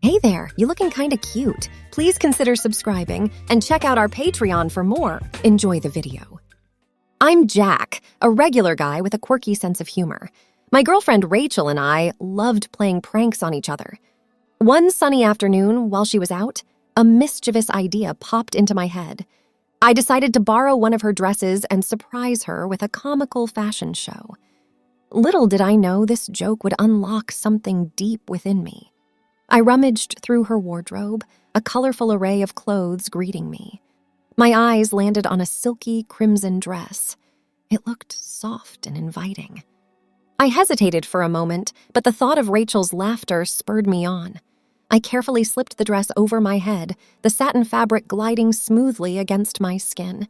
Hey there, you looking kinda cute. Please consider subscribing and check out our Patreon for more. Enjoy the video. I'm Jack, a regular guy with a quirky sense of humor. My girlfriend Rachel and I loved playing pranks on each other. One sunny afternoon, while she was out, a mischievous idea popped into my head. I decided to borrow one of her dresses and surprise her with a comical fashion show. Little did I know this joke would unlock something deep within me. I rummaged through her wardrobe, a colorful array of clothes greeting me. My eyes landed on a silky crimson dress. It looked soft and inviting. I hesitated for a moment, but the thought of Rachel's laughter spurred me on. I carefully slipped the dress over my head, the satin fabric gliding smoothly against my skin.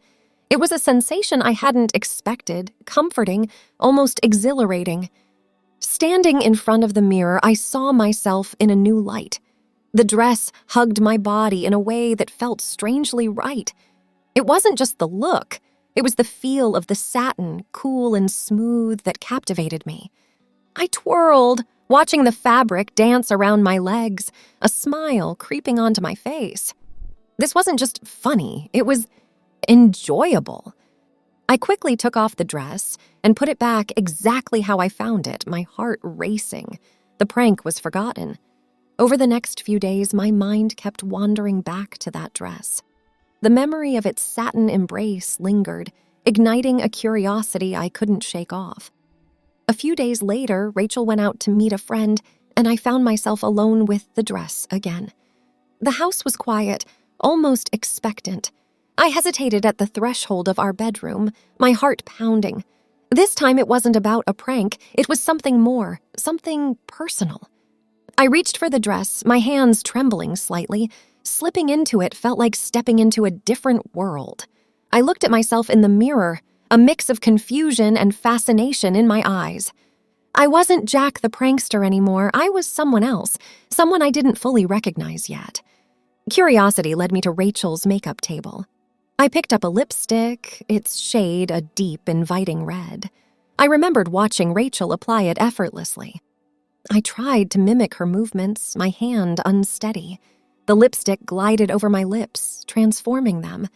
It was a sensation I hadn't expected, comforting, almost exhilarating. Standing in front of the mirror, I saw myself in a new light. The dress hugged my body in a way that felt strangely right. It wasn't just the look, it was the feel of the satin, cool and smooth, that captivated me. I twirled, watching the fabric dance around my legs, a smile creeping onto my face. This wasn't just funny, it was enjoyable. I quickly took off the dress and put it back exactly how I found it, my heart racing. The prank was forgotten. Over the next few days, my mind kept wandering back to that dress. The memory of its satin embrace lingered, igniting a curiosity I couldn't shake off. A few days later, Rachel went out to meet a friend, and I found myself alone with the dress again. The house was quiet, almost expectant. I hesitated at the threshold of our bedroom, my heart pounding. This time it wasn't about a prank, it was something more, something personal. I reached for the dress, my hands trembling slightly. Slipping into it felt like stepping into a different world. I looked at myself in the mirror, a mix of confusion and fascination in my eyes. I wasn't Jack the prankster anymore, I was someone else, someone I didn't fully recognize yet. Curiosity led me to Rachel's makeup table. I picked up a lipstick, its shade a deep, inviting red. I remembered watching Rachel apply it effortlessly. I tried to mimic her movements, my hand unsteady. The lipstick glided over my lips, transforming them.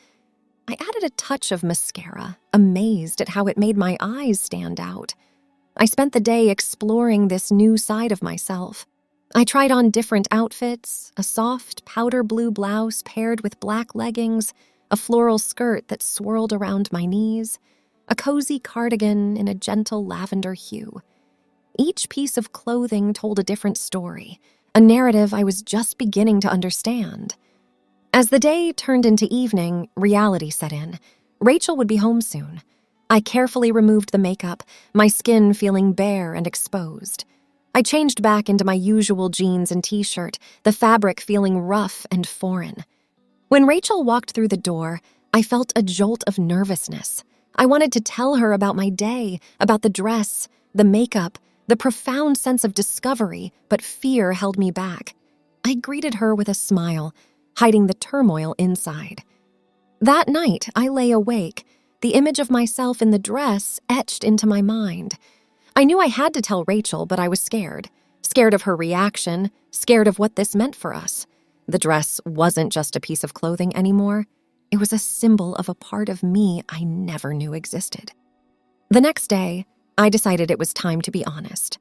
I added a touch of mascara, amazed at how it made my eyes stand out. I spent the day exploring this new side of myself. I tried on different outfits, a soft powder blue blouse paired with black leggings, a floral skirt that swirled around my knees, a cozy cardigan in a gentle lavender hue. Each piece of clothing told a different story, a narrative I was just beginning to understand. As the day turned into evening, reality set in. Rachel would be home soon. I carefully removed the makeup, my skin feeling bare and exposed. I changed back into my usual jeans and t-shirt, the fabric feeling rough and foreign. When Rachel walked through the door, I felt a jolt of nervousness. I wanted to tell her about my day, about the dress, the makeup, the profound sense of discovery, but fear held me back. I greeted her with a smile, hiding the turmoil inside. That night, I lay awake, the image of myself in the dress etched into my mind. I knew I had to tell Rachel, but I was scared. Scared of her reaction, scared of what this meant for us. The dress wasn't just a piece of clothing anymore. It was a symbol of a part of me I never knew existed. The next day, I decided it was time to be honest.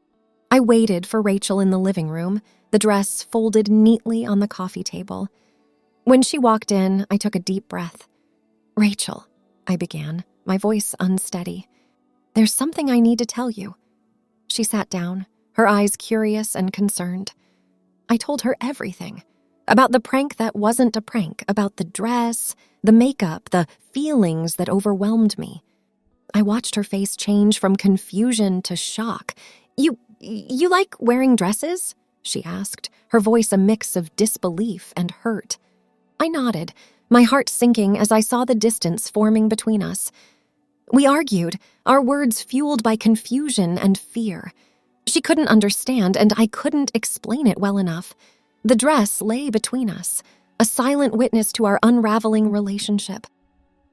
I waited for Rachel in the living room, the dress folded neatly on the coffee table. When she walked in, I took a deep breath. "Rachel," I began, my voice unsteady. "There's something I need to tell you." She sat down, her eyes curious and concerned. I told her everything. About the prank that wasn't a prank, about the dress, the makeup, the feelings that overwhelmed me. I watched her face change from confusion to shock. You like wearing dresses?" she asked, her voice a mix of disbelief and hurt. I nodded, my heart sinking as I saw the distance forming between us. We argued, our words fueled by confusion and fear. She couldn't understand, and I couldn't explain it well enough. The dress lay between us, a silent witness to our unraveling relationship.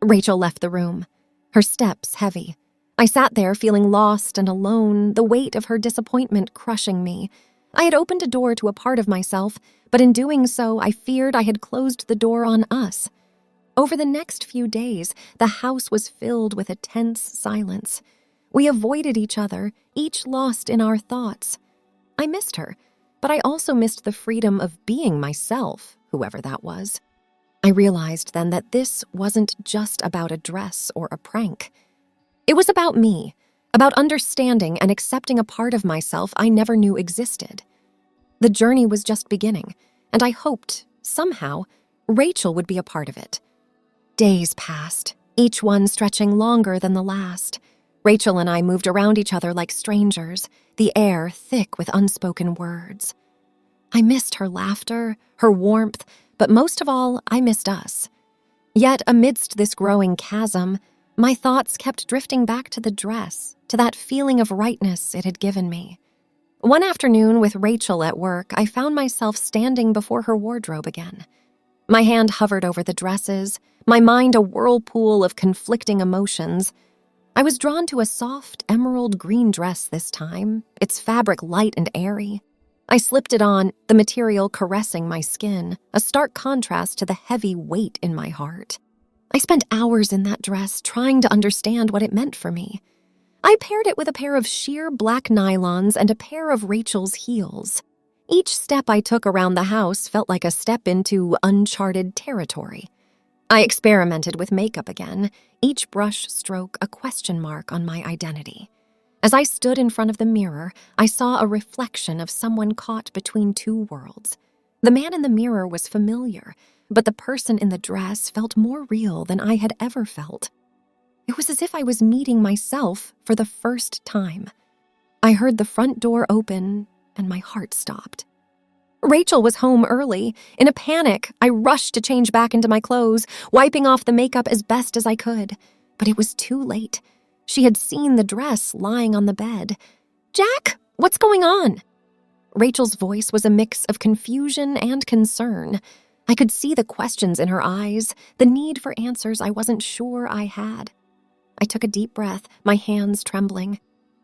Rachel left the room, her steps heavy. I sat there feeling lost and alone, the weight of her disappointment crushing me. I had opened a door to a part of myself, but in doing so, I feared I had closed the door on us. Over the next few days, the house was filled with a tense silence. We avoided each other, each lost in our thoughts. I missed her, but I also missed the freedom of being myself, whoever that was. I realized then that this wasn't just about a dress or a prank. It was about me, about understanding and accepting a part of myself I never knew existed. The journey was just beginning, and I hoped, somehow, Rachel would be a part of it. Days passed, each one stretching longer than the last. Rachel and I moved around each other like strangers, the air thick with unspoken words. I missed her laughter, her warmth, but most of all, I missed us. Yet amidst this growing chasm, my thoughts kept drifting back to the dress, to that feeling of rightness it had given me. One afternoon with Rachel at work, I found myself standing before her wardrobe again. My hand hovered over the dresses, my mind a whirlpool of conflicting emotions. I was drawn to a soft emerald green dress this time, its fabric light and airy. I slipped it on, the material caressing my skin, a stark contrast to the heavy weight in my heart. I spent hours in that dress trying to understand what it meant for me. I paired it with a pair of sheer black nylons and a pair of Rachel's heels. Each step I took around the house felt like a step into uncharted territory. I experimented with makeup again, each brush stroke a question mark on my identity. As I stood in front of the mirror, I saw a reflection of someone caught between two worlds. The man in the mirror was familiar, but the person in the dress felt more real than I had ever felt. It was as if I was meeting myself for the first time. I heard the front door open, and my heart stopped. Rachel was home early. In a panic, I rushed to change back into my clothes, wiping off the makeup as best as I could. But it was too late. She had seen the dress lying on the bed. "Jack, what's going on?" Rachel's voice was a mix of confusion and concern. I could see the questions in her eyes, the need for answers I wasn't sure I had. I took a deep breath, my hands trembling.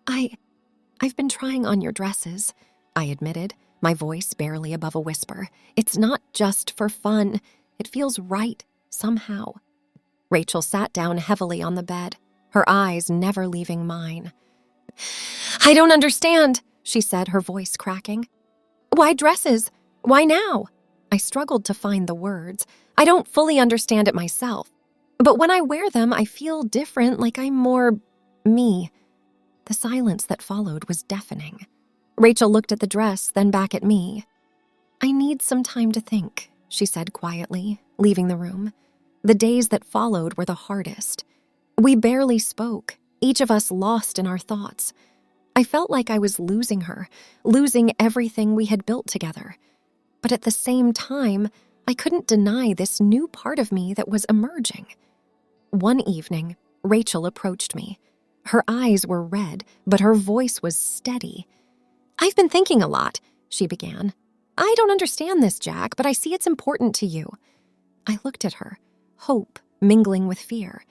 I've been trying on your dresses," I admitted, my voice barely above a whisper. "It's not just for fun. It feels right, somehow." Rachel sat down heavily on the bed, her eyes never leaving mine. "I don't understand," she said, her voice cracking. "Why dresses? Why now?" I struggled to find the words. "I don't fully understand it myself. But when I wear them, I feel different, like I'm more me." The silence that followed was deafening. Rachel looked at the dress, then back at me. "I need some time to think," she said quietly, leaving the room. The days that followed were the hardest. We barely spoke, each of us lost in our thoughts. I felt like I was losing her, losing everything we had built together. But at the same time, I couldn't deny this new part of me that was emerging. One evening, Rachel approached me. Her eyes were red, but her voice was steady. "I've been thinking a lot," she began. "I don't understand this, Jack, but I see it's important to you." I looked at her, hope mingling with fear.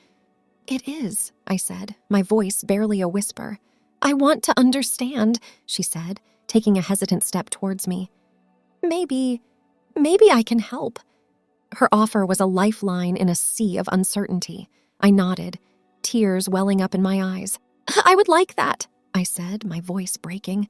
"It is," I said, my voice barely a whisper. "I want to understand," she said, taking a hesitant step towards me. Maybe I can help." Her offer was a lifeline in a sea of uncertainty. I nodded, tears welling up in my eyes. "I would like that," I said, my voice breaking.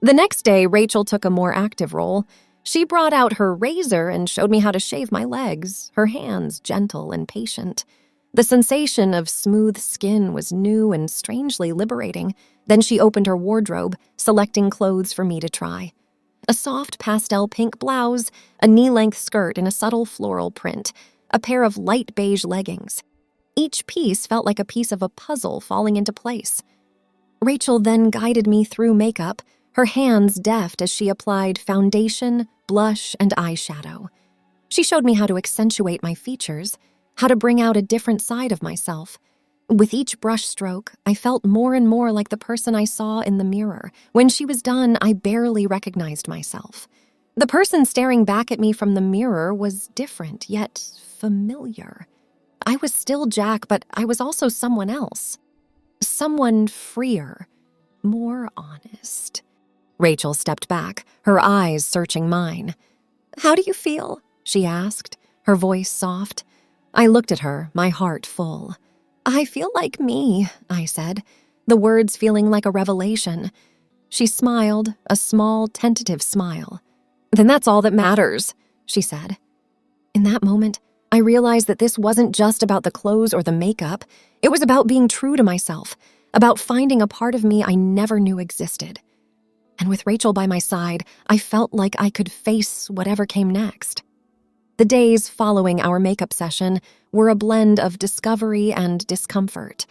The next day, Rachel took a more active role. She brought out her razor and showed me how to shave my legs, her hands gentle and patient. The sensation of smooth skin was new and strangely liberating. Then she opened her wardrobe, selecting clothes for me to try. A soft pastel pink blouse, a knee-length skirt in a subtle floral print, a pair of light beige leggings. Each piece felt like a piece of a puzzle falling into place. Rachel then guided me through makeup, her hands deft as she applied foundation, blush, and eyeshadow. She showed me how to accentuate my features, how to bring out a different side of myself. With each brush stroke, I felt more and more like the person I saw in the mirror. When she was done, I barely recognized myself. The person staring back at me from the mirror was different, yet familiar. I was still Jack, but I was also someone else. Someone freer, more honest. Rachel stepped back, her eyes searching mine. "How do you feel?" she asked, her voice soft. I looked at her, my heart full. "I feel like me," I said, the words feeling like a revelation. She smiled, a small, tentative smile. "Then that's all that matters," she said. In that moment, I realized that this wasn't just about the clothes or the makeup. It was about being true to myself, about finding a part of me I never knew existed. And with Rachel by my side, I felt like I could face whatever came next. The days following our makeup session were a blend of discovery and discomfort.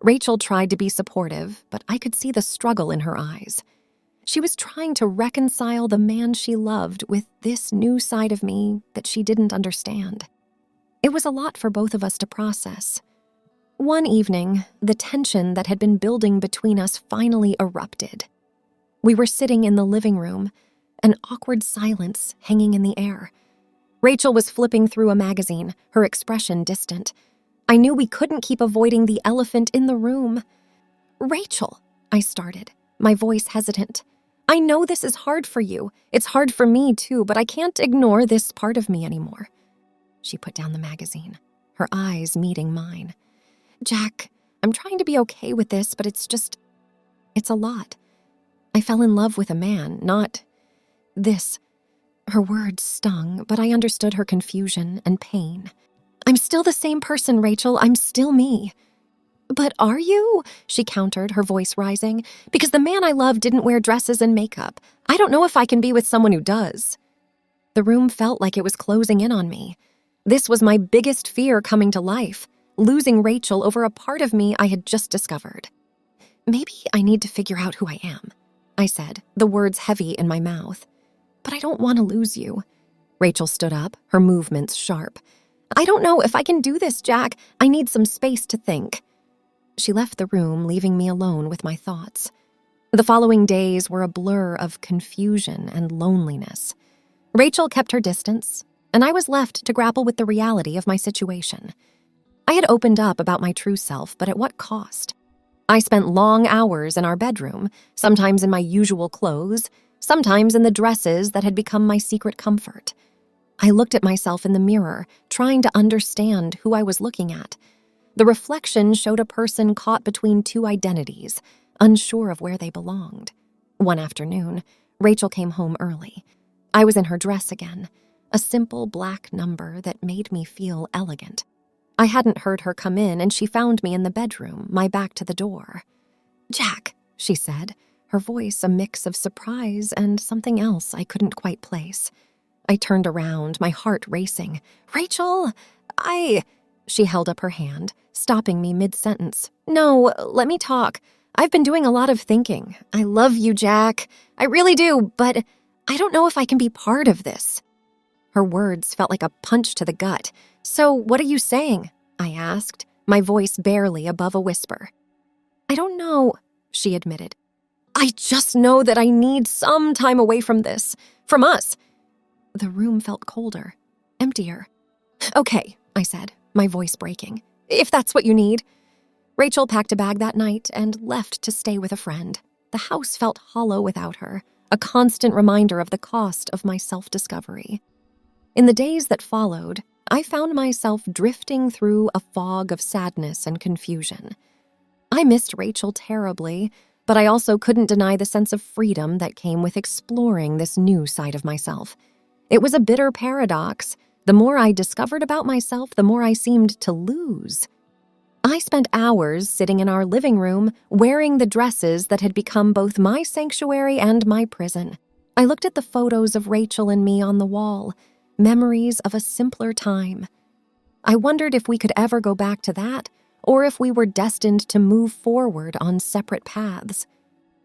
Rachel tried to be supportive, but I could see the struggle in her eyes. She was trying to reconcile the man she loved with this new side of me that she didn't understand. It was a lot for both of us to process. One evening, the tension that had been building between us finally erupted. We were sitting in the living room, an awkward silence hanging in the air. Rachel was flipping through a magazine, her expression distant. I knew we couldn't keep avoiding the elephant in the room. "Rachel," I started, my voice hesitant. "I know this is hard for you. It's hard for me too, but I can't ignore this part of me anymore." She put down the magazine, her eyes meeting mine. "Jack, I'm trying to be okay with this, but it's a lot. I fell in love with a man, not this." Her words stung, but I understood her confusion and pain. "I'm still the same person, Rachel. I'm still me." "But are you?" she countered, her voice rising. "Because the man I love didn't wear dresses and makeup. I don't know if I can be with someone who does." The room felt like it was closing in on me. This was my biggest fear coming to life, losing Rachel over a part of me I had just discovered. "Maybe I need to figure out who I am," I said, the words heavy in my mouth. "But I don't want to lose you." Rachel stood up, her movements sharp. "I don't know if I can do this, Jack. I need some space to think." She left the room, leaving me alone with my thoughts. The following days were a blur of confusion and loneliness. Rachel kept her distance, and I was left to grapple with the reality of my situation. I had opened up about my true self, but at what cost? I spent long hours in our bedroom, sometimes in my usual clothes, sometimes in the dresses that had become my secret comfort. I looked at myself in the mirror, trying to understand who I was looking at. The reflection showed a person caught between two identities, unsure of where they belonged. One afternoon, Rachel came home early. I was in her dress again, a simple black number that made me feel elegant. I hadn't heard her come in, and she found me in the bedroom, my back to the door. "Jack," she said, her voice a mix of surprise and something else I couldn't quite place. I turned around, my heart racing. "Rachel, She held up her hand, stopping me mid-sentence. "No, let me talk. I've been doing a lot of thinking. I love you, Jack. I really do, but I don't know if I can be part of this." Her words felt like a punch to the gut. "So what are you saying?" I asked, my voice barely above a whisper. "I don't know," she admitted. "I just know that I need some time away from this, from us." The room felt colder, emptier. "Okay," I said, my voice breaking. "If that's what you need." Rachel packed a bag that night and left to stay with a friend. The house felt hollow without her, a constant reminder of the cost of my self-discovery. In the days that followed, I found myself drifting through a fog of sadness and confusion. I missed Rachel terribly, but I also couldn't deny the sense of freedom that came with exploring this new side of myself. It was a bitter paradox. The more I discovered about myself, the more I seemed to lose. I spent hours sitting in our living room, wearing the dresses that had become both my sanctuary and my prison. I looked at the photos of Rachel and me on the wall, memories of a simpler time. I wondered if we could ever go back to that, or if we were destined to move forward on separate paths.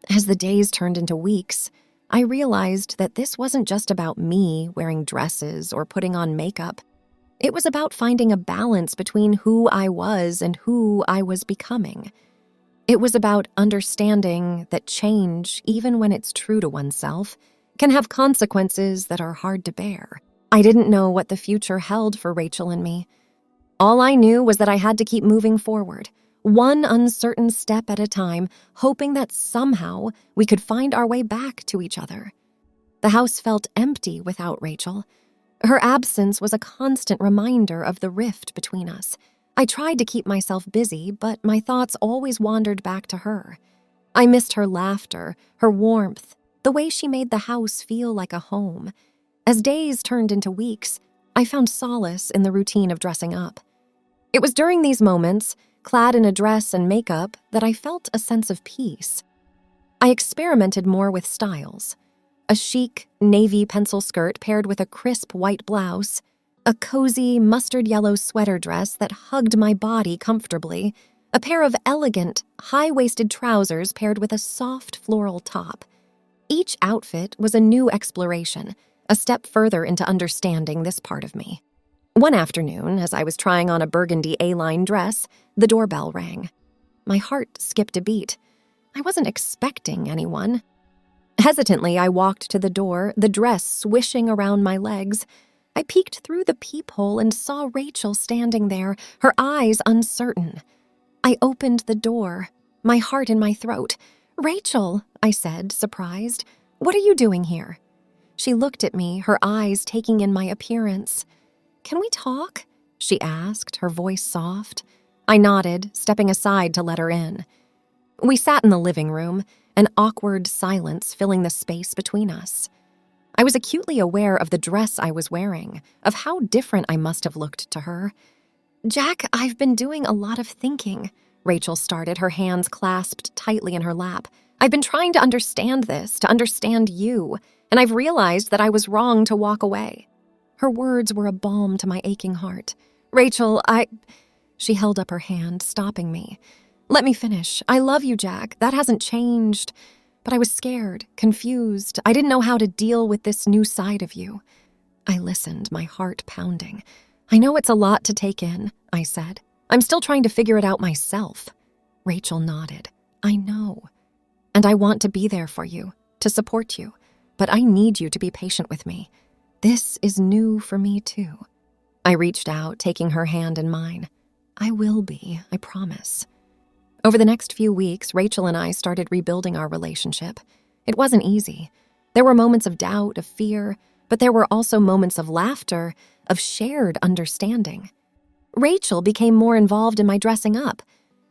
As the days turned into weeks, I realized that this wasn't just about me wearing dresses or putting on makeup. It was about finding a balance between who I was and who I was becoming. It was about understanding that change, even when it's true to oneself, can have consequences that are hard to bear. I didn't know what the future held for Rachel and me. All I knew was that I had to keep moving forward, one uncertain step at a time, hoping that somehow we could find our way back to each other. The house felt empty without Rachel. Her absence was a constant reminder of the rift between us. I tried to keep myself busy, but my thoughts always wandered back to her. I missed her laughter, her warmth, the way she made the house feel like a home. As days turned into weeks, I found solace in the routine of dressing up. It was during these moments, clad in a dress and makeup, that I felt a sense of peace. I experimented more with styles. A chic, navy pencil skirt paired with a crisp white blouse, a cozy, mustard yellow sweater dress that hugged my body comfortably, a pair of elegant, high-waisted trousers paired with a soft floral top. Each outfit was a new exploration, a step further into understanding this part of me. One afternoon, as I was trying on a burgundy A-line dress, the doorbell rang. My heart skipped a beat. I wasn't expecting anyone. Hesitantly, I walked to the door, the dress swishing around my legs. I peeked through the peephole and saw Rachel standing there, her eyes uncertain. I opened the door, my heart in my throat. "Rachel," I said, surprised, "what are you doing here?" She looked at me, her eyes taking in my appearance. "Can we talk?" she asked, her voice soft. I nodded, stepping aside to let her in. We sat in the living room, an awkward silence filling the space between us. I was acutely aware of the dress I was wearing, of how different I must have looked to her. "Jack, I've been doing a lot of thinking," Rachel started, her hands clasped tightly in her lap. "I've been trying to understand this, to understand you, and I've realized that I was wrong to walk away." Her words were a balm to my aching heart. "Rachel, She held up her hand, stopping me. "Let me finish. I love you, Jack. That hasn't changed. But I was scared, confused. I didn't know how to deal with this new side of you." I listened, my heart pounding. "I know it's a lot to take in," I said. "I'm still trying to figure it out myself." Rachel nodded. "I know. And I want to be there for you, to support you. But I need you to be patient with me. This is new for me, too." I reached out, taking her hand in mine. "I will be, I promise." Over the next few weeks, Rachel and I started rebuilding our relationship. It wasn't easy. There were moments of doubt, of fear, but there were also moments of laughter, of shared understanding. Rachel became more involved in my dressing up.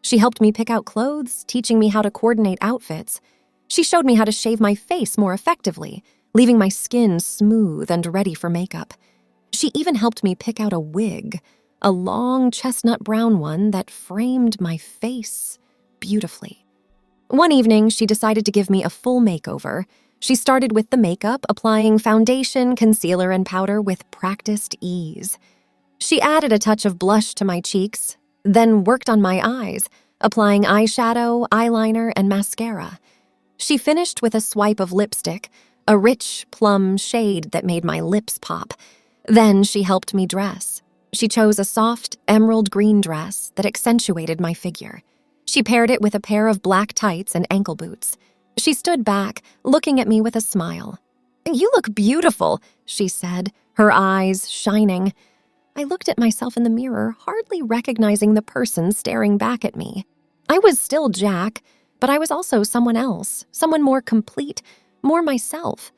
She helped me pick out clothes, teaching me how to coordinate outfits. She showed me how to shave my face more effectively, leaving my skin smooth and ready for makeup. She even helped me pick out a wig, a long chestnut brown one that framed my face beautifully. One evening, she decided to give me a full makeover. She started with the makeup, applying foundation, concealer, and powder with practiced ease. She added a touch of blush to my cheeks, then worked on my eyes, applying eyeshadow, eyeliner, and mascara. She finished with a swipe of lipstick, a rich plum shade that made my lips pop. Then she helped me dress. She chose a soft, emerald green dress that accentuated my figure. She paired it with a pair of black tights and ankle boots. She stood back, looking at me with a smile. "You look beautiful," she said, her eyes shining. I looked at myself in the mirror, hardly recognizing the person staring back at me. I was still Jack, but I was also someone else, someone more complete, more myself.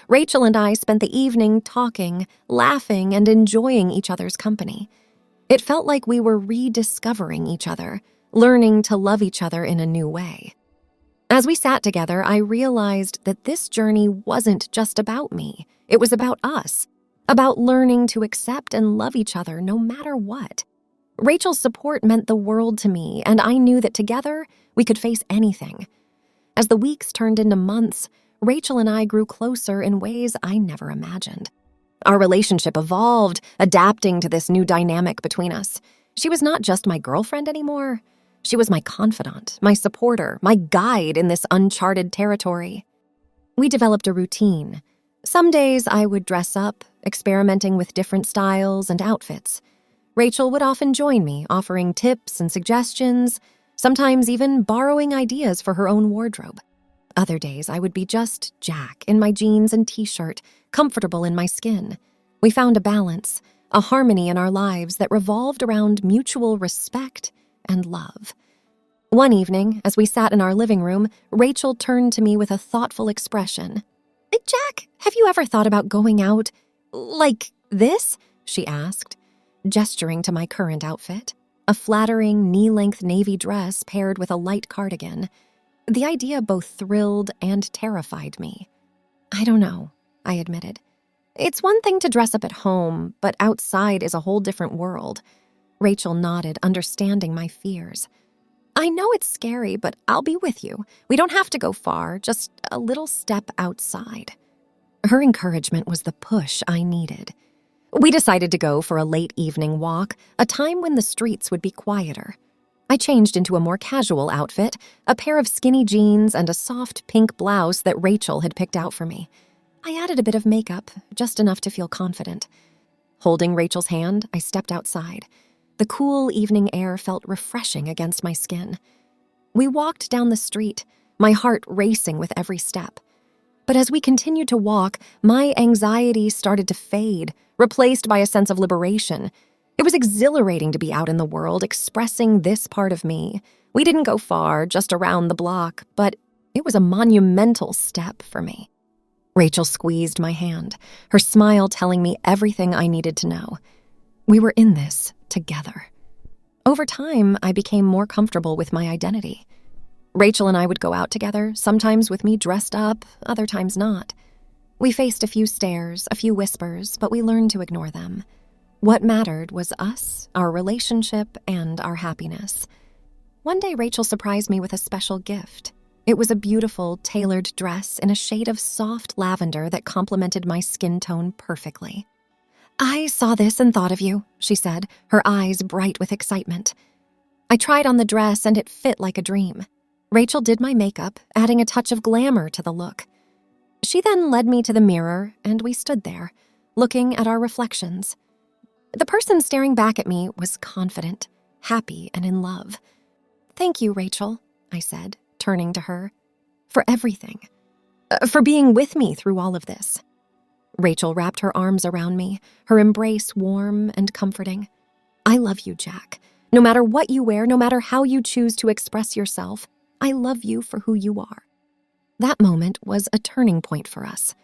Rachel and I spent the evening talking, laughing, and enjoying each other's company. It felt like we were rediscovering each other, learning to love each other in a new way. As we sat together, I realized that this journey wasn't just about me. It was about us, about learning to accept and love each other no matter what. Rachel's support meant the world to me, and I knew that together we could face anything. As the weeks turned into months, Rachel and I grew closer in ways I never imagined. Our relationship evolved, adapting to this new dynamic between us. She was not just my girlfriend anymore. She was my confidant, my supporter, my guide in this uncharted territory. We developed a routine. Some days I would dress up, experimenting with different styles and outfits. Rachel would often join me, offering tips and suggestions, sometimes even borrowing ideas for her own wardrobe. Other days, I would be just Jack in my jeans and t-shirt, comfortable in my skin. We found a balance, a harmony in our lives that revolved around mutual respect and love. One evening, as we sat in our living room, Rachel turned to me with a thoughtful expression. "Jack, have you ever thought about going out like this?" she asked, gesturing to my current outfit, a flattering knee-length navy dress paired with a light cardigan. The idea both thrilled and terrified me. "I don't know," I admitted. "It's one thing to dress up at home, but outside is a whole different world." Rachel nodded, understanding my fears. "I know it's scary, but I'll be with you. We don't have to go far, just a little step outside." Her encouragement was the push I needed. We decided to go for a late evening walk, a time when the streets would be quieter. I changed into a more casual outfit, a pair of skinny jeans and a soft pink blouse that Rachel had picked out for me. I added a bit of makeup, just enough to feel confident. Holding Rachel's hand, I stepped outside. The cool evening air felt refreshing against my skin. We walked down the street, my heart racing with every step. But as we continued to walk, my anxiety started to fade, replaced by a sense of liberation. It was exhilarating to be out in the world, expressing this part of me. We didn't go far, just around the block, but it was a monumental step for me. Rachel squeezed my hand, her smile telling me everything I needed to know. We were in this together. Over time, I became more comfortable with my identity. Rachel and I would go out together, sometimes with me dressed up, other times not. We faced a few stares, a few whispers, but we learned to ignore them. What mattered was us, our relationship, and our happiness. One day, Rachel surprised me with a special gift. It was a beautiful, tailored dress in a shade of soft lavender that complemented my skin tone perfectly. "I saw this and thought of you," she said, her eyes bright with excitement. I tried on the dress and it fit like a dream. Rachel did my makeup, adding a touch of glamour to the look. She then led me to the mirror, and we stood there, looking at our reflections. The person staring back at me was confident, happy, and in love. "Thank you, Rachel," I said, turning to her, "for everything. For being with me through all of this." Rachel wrapped her arms around me, her embrace warm and comforting. "I love you, Jack. No matter what you wear, no matter how you choose to express yourself, I love you for who you are." That moment was a turning point for us.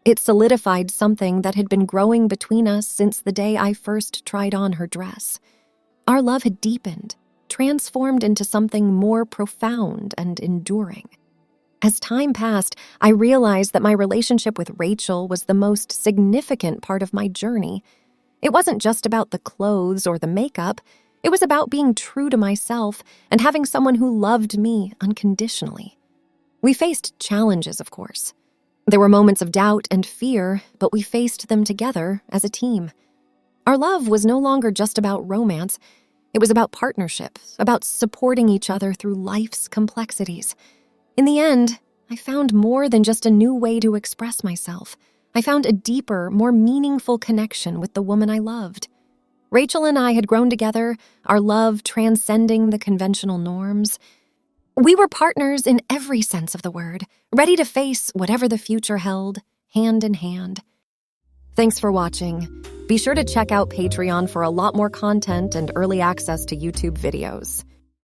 It solidified something that had been growing between us since the day I first tried on her dress. Our love had deepened, transformed into something more profound and enduring. As time passed, I realized that my relationship with Rachel was the most significant part of my journey. It wasn't just about the clothes or the makeup. It was about being true to myself and having someone who loved me unconditionally. We faced challenges, of course. There were moments of doubt and fear, but we faced them together as a team. Our love was no longer just about romance. It was about partnership, about supporting each other through life's complexities. In the end, I found more than just a new way to express myself. I found a deeper, more meaningful connection with the woman I loved. Rachel and I had grown together, our love transcending the conventional norms. We were partners in every sense of the word, ready to face whatever the future held, hand in hand. Thanks for watching. Be sure to check out Patreon for a lot more content and early access to YouTube videos.